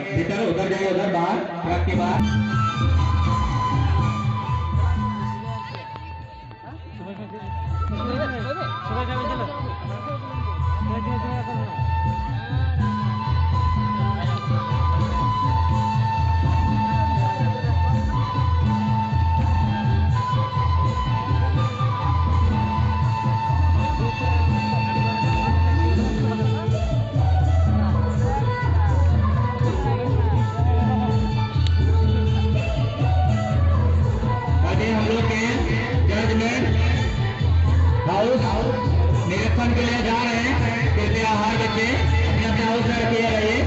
भीतर, उधर जाइए, उधर बाहर, ट्रक के बाहर। हम लोग के जजमेंट हाउस निरीक्षण के लिए जा रहे हैं। कृपया हर बच्चे अपने अपने हाउस में रखिए रहिए।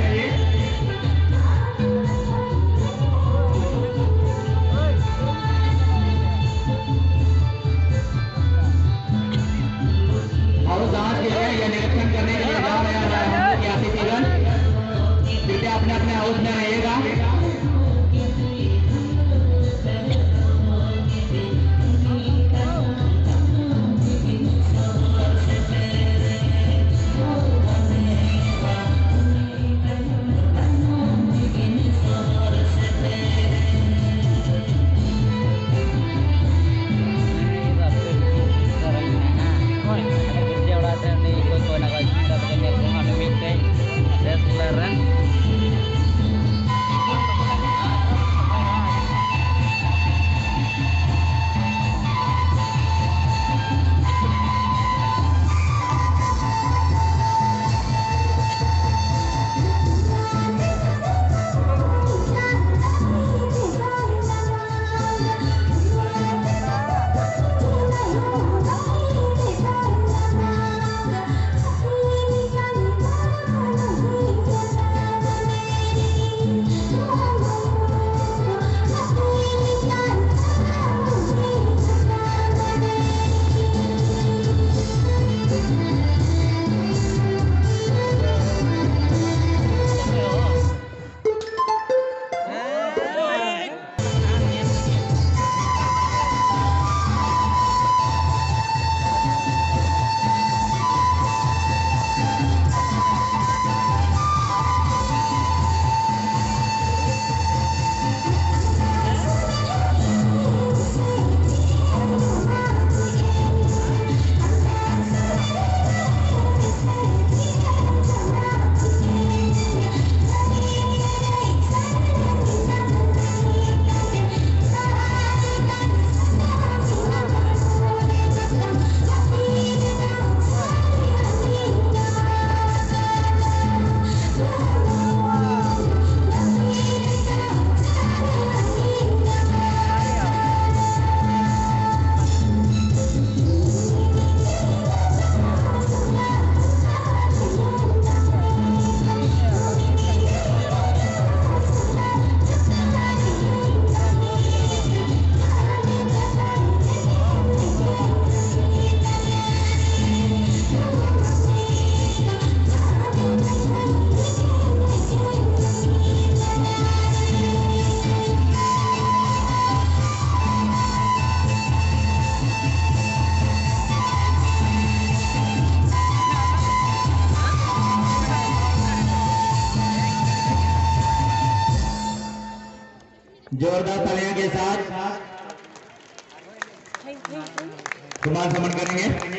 हाउस जांच के लिए या निरीक्षण करने के लिए जा रहे हैं अतिथिगण। कृपया अपने अपने हाउस में रहिएगा। जोरदार तालियां के साथ कुमार समन करेंगे।